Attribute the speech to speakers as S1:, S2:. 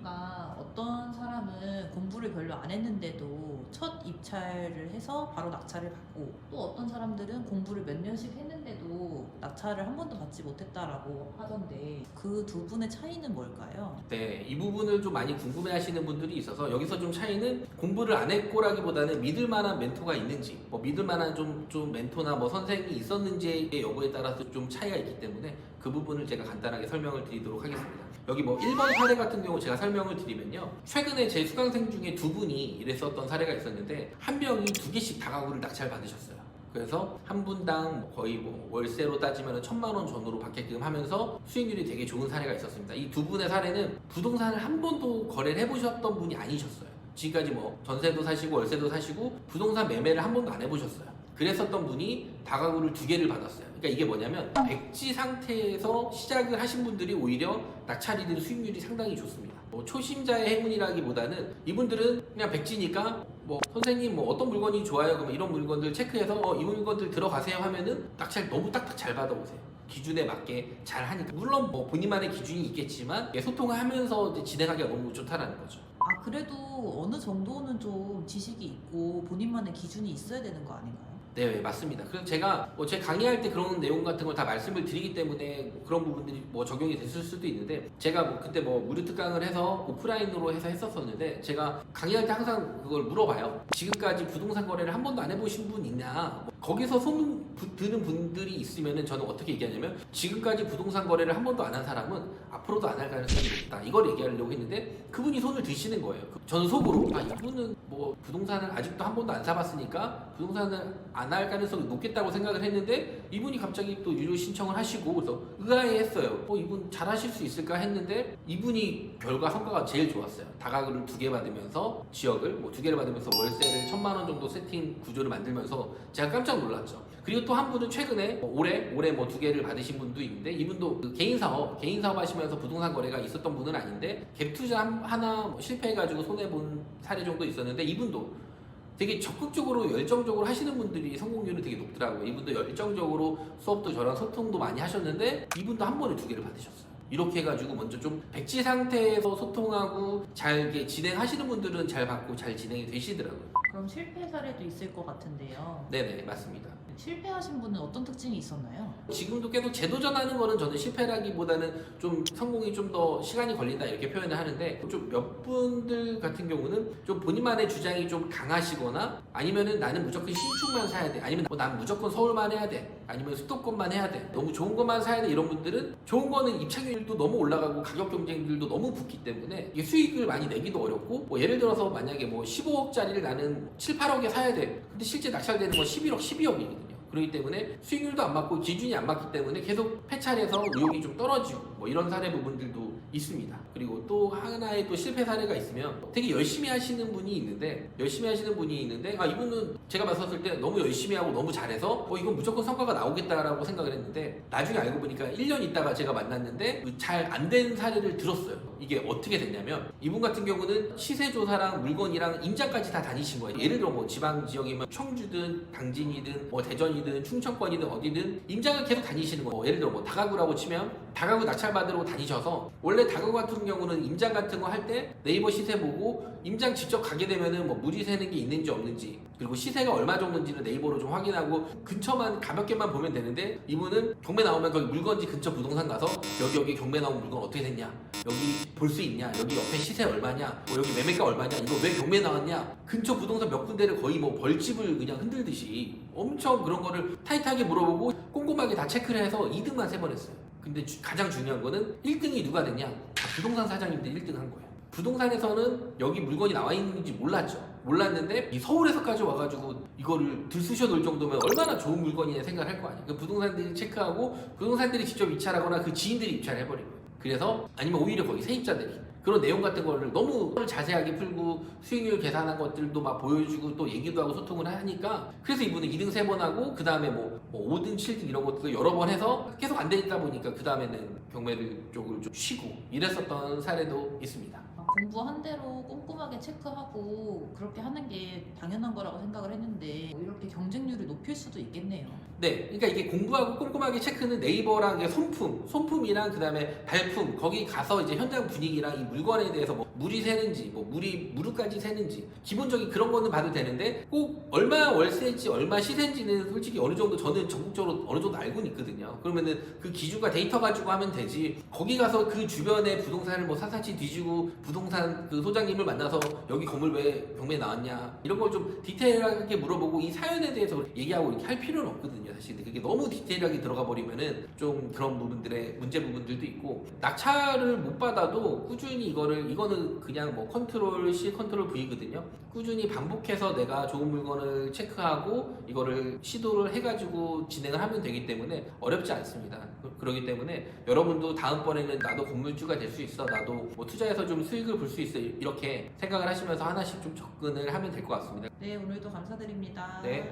S1: 보니까 어떤 사람은 공부를 별로 안 했는데도 첫 입찰을 해서 바로 낙찰을 받고, 또 어떤 사람들은 공부를 몇 년씩 했는데도 낙찰을 한 번도 받지 못했다라고 하던데, 그 두 분의 차이는 뭘까요?
S2: 네, 이 부분을 좀 많이 궁금해하시는 분들이 있어서 여기서 좀 차이는 공부를 안 했고라기보다는 믿을 만한 멘토가 있는지, 뭐 믿을 만한 좀 멘토나 뭐 선생이 있었는지의 여부에 따라서 좀 차이가 있기 때문에 그 부분을 제가 간단하게 설명을 드리도록 하겠습니다. 여기 뭐 1번 사례 같은 경우 제가 설명을 드리면요, 최근에 제 수강생 중에 두 분이 이랬었던 사례가 있었는데, 한 명이 두 개씩 다가구를 낙찰 받으셨어요. 그래서 한 분당 거의 뭐 월세로 따지면 1,000만 원 전후로 받게끔 하면서 수익률이 되게 좋은 사례가 있었습니다. 이 두 분의 사례는 부동산을 한 번도 거래를 해보셨던 분이 아니셨어요. 지금까지 뭐 전세도 사시고 월세도 사시고 부동산 매매를 한 번도 안 해보셨어요. 그랬었던 분이 다가구를 두 개를 받았어요. 그러니까 이게 뭐냐면 백지 상태에서 시작을 하신 분들이 오히려 낙찰이든 수익률이 상당히 좋습니다. 뭐 초심자의 행운이라기보다는 이분들은 그냥 백지니까 뭐 선생님 뭐 어떤 물건이 좋아요? 그러면 이런 물건들 체크해서 이 물건들 들어가세요 하면은 낙찰 너무 딱딱 잘 받아오세요. 기준에 맞게 잘 하니까. 물론 뭐 본인만의 기준이 있겠지만 소통을 하면서 이제 진행하기가 너무 좋다라는 거죠.
S1: 아, 그래도 어느 정도는 좀 지식이 있고 본인만의 기준이 있어야 되는 거 아닌가요?
S2: 네, 맞습니다. 그래서 제가 뭐 제 강의할 때 그런 내용 같은 걸 다 말씀을 드리기 때문에 뭐 그런 부분들이 뭐 적용이 됐을 수도 있는데, 제가 뭐 그때 뭐 무료 특강을 해서 오프라인으로 해서 했었었는데, 제가 강의할 때 항상 그걸 물어봐요. 지금까지 부동산 거래를 한 번도 안 해보신 분 있냐? 뭐 거기서 소문 드는 분들이 있으면은 저는 어떻게 얘기하냐면, 지금까지 부동산 거래를 한 번도 안 한 사람은 앞으로도 안 할 가능성이 높다, 이걸 얘기하려고 했는데, 그분이 손을 드시는 거예요. 저는 속으로 이분은 뭐 부동산을 아직도 한 번도 안 사봤으니까 부동산을 안 할 가능성이 높겠다고 생각을 했는데, 이분이 갑자기 또 유료 신청을 하시고, 그래서 의아해했어요. 이분 잘하실 수 있을까 했는데, 이분이 결과 성과가 제일 좋았어요. 다가구를 두 개 받으면서 지역을 뭐 두 개를 받으면서 월세를 1,000만 원 정도 세팅 구조를 만들면서 제가 깜짝 놀랐죠. 그리고 또 한 분은 최근에 올해 뭐 두 개를 받으신 분도 있는데, 이분도 그 개인 사업 하시면서 부동산 거래가 있었던 분은 아닌데, 갭 투자 하나 뭐 실패해가지고 손해 본 사례 정도 있었는데, 이분도 되게 적극적으로 열정적으로 하시는 분들이 성공률이 되게 높더라고요. 이분도 열정적으로 수업도 저랑 소통도 많이 하셨는데, 이분도 한 번에 두 개를 받으셨어요. 이렇게 해가지고 먼저 좀 백지 상태에서 소통하고 잘 이렇게 진행하시는 분들은 잘 받고 잘 진행이 되시더라고요.
S1: 그럼 실패 사례도 있을 것 같은데요.
S2: 네네, 맞습니다.
S1: 실패하신 분은 어떤 특징이 있었나요?
S2: 지금도 계속 재도전하는 거는 저는 실패라기보다는 좀 성공이 좀 더 시간이 걸린다, 이렇게 표현을 하는데, 좀 몇 분들 같은 경우는 좀 본인만의 주장이 좀 강하시거나, 아니면은 나는 무조건 신축만 사야 돼, 아니면 난 무조건 서울만 해야 돼, 아니면 수도권만 해야 돼, 너무 좋은 것만 사야 돼, 이런 분들은 좋은 거는 입착률도 너무 올라가고 가격 경쟁률도 너무 붙기 때문에 이게 수익을 많이 내기도 어렵고, 뭐 예를 들어서 만약에 뭐 15억짜리를 나는 7, 8억에 사야 돼, 근데 실제 낙찰되는 건 11억, 12억이거든요. 그렇기 때문에 수익률도 안 맞고 기준이 안 맞기 때문에 계속 폐찰해서 의욕이 좀 떨어지고, 뭐 이런 사례 부분들도 있습니다. 그리고 또 하나의 또 실패 사례가 있으면, 되게 열심히 하시는 분이 있는데 이분은 제가 봤었을 때 너무 열심히 하고 너무 잘해서 이건 무조건 성과가 나오겠다라고 생각을 했는데, 나중에 알고 보니까 1년 있다가 제가 만났는데 잘 안 된 사례를 들었어요. 이게 어떻게 됐냐면, 이분 같은 경우는 시세 조사랑 물건이랑 임장까지 다 다니신 거예요. 예를 들어 뭐 지방 지역이면 청주든 당진이든 뭐 대전이든 충청권이든 어디든 임장을 계속 다니시는 거예요. 예를 들어 뭐 다가구라고 치면 다가구 낙찰 받으러 다니셔서, 원래 다가구 같은 경우는 임장 같은 거 할 때 네이버 시세 보고 임장 직접 가게 되면은 뭐 무리 세는 게 있는지 없는지, 그리고 시세가 얼마 정도인지는 네이버로 좀 확인하고 근처만 가볍게만 보면 되는데, 이분은 경매 나오면 거기 물건지 근처 부동산 가서 여기 경매 나온 물건 어떻게 됐냐, 여기 볼 수 있냐, 여기 옆에 시세 얼마냐, 뭐 여기 매매가 얼마냐, 이거 왜 경매 나왔냐, 근처 부동산 몇 군데를 거의 뭐 벌집을 그냥 흔들듯이 엄청 그런 거를 타이트하게 물어보고 꼼꼼하게 다 체크를 해서 2등만 3번 했어요. 근데 가장 중요한 거는 1등이 누가 됐냐, 부동산 사장님들이 1등 한 거예요. 부동산에서는 여기 물건이 나와 있는지 몰랐는데 이 서울에서까지 와가지고 이거를 들쑤셔 놓을 정도면 얼마나 좋은 물건이냐 생각을 할 거 아니에요. 그 부동산들이 체크하고 부동산들이 직접 입찰하거나 그 지인들이 입찰을 해버린 거예요. 그래서 아니면 오히려 거기 세입자들이 그런 내용 같은 거를 너무 자세하게 풀고 수익률 계산한 것들도 막 보여주고 또 얘기도 하고 소통을 하니까, 그래서 이분은 2등 3번 하고 그 다음에 뭐 5등 7등 이런 것도 여러 번 해서 계속 안 되다 보니까 그 다음에는 경매를 쪽을 좀 쉬고 이랬었던 사례도 있습니다.
S1: 공부한 대로 꼼꼼하게 체크하고 그렇게 하는 게 당연한 거라고 생각을 했는데 이렇게 경쟁률을 높일 수도 있겠네요.
S2: 네, 그러니까 이게 공부하고 꼼꼼하게 체크는 네이버랑 이게 손품이랑 그다음에 발품 거기 가서 이제 현장 분위기랑 이 물건에 대해서 뭐 물이 새는지 뭐 무릎까지 새는지 기본적인 그런 거는 봐도 되는데 꼭 얼마 월세인지 얼마 시세인지는 솔직히 어느 정도 저는 전국적으로 어느 정도 알고는 있거든요. 그러면은 그 기준과 데이터 가지고 하면 되지. 거기 가서 그 주변에 부동산을 뭐 사사치 뒤지고 부동산 그 소장님을 만나서 여기 건물 왜 경매에 나왔냐 이런 걸 좀 디테일하게 물어보고 이 사연에 대해서 얘기하고 이렇게 할 필요는 없거든요. 사실 그게 너무 디테일하게 들어가 버리면은 좀 그런 부분들의 문제 부분들도 있고 낙찰을 못 받아도 꾸준히 이거는 그냥 뭐 컨트롤 C 컨트롤 V거든요. 꾸준히 반복해서 내가 좋은 물건을 체크하고 이거를 시도를 해가지고 진행을 하면 되기 때문에 어렵지 않습니다. 그렇기 때문에 여러분도 다음번에는 나도 건물주가 될 수 있어, 나도 뭐 투자해서 좀 수익을 볼 수 있어 이렇게 생각을 하시면서 하나씩 좀 접근을 하면 될 것 같습니다.
S1: 네, 오늘도 감사드립니다.
S2: 네.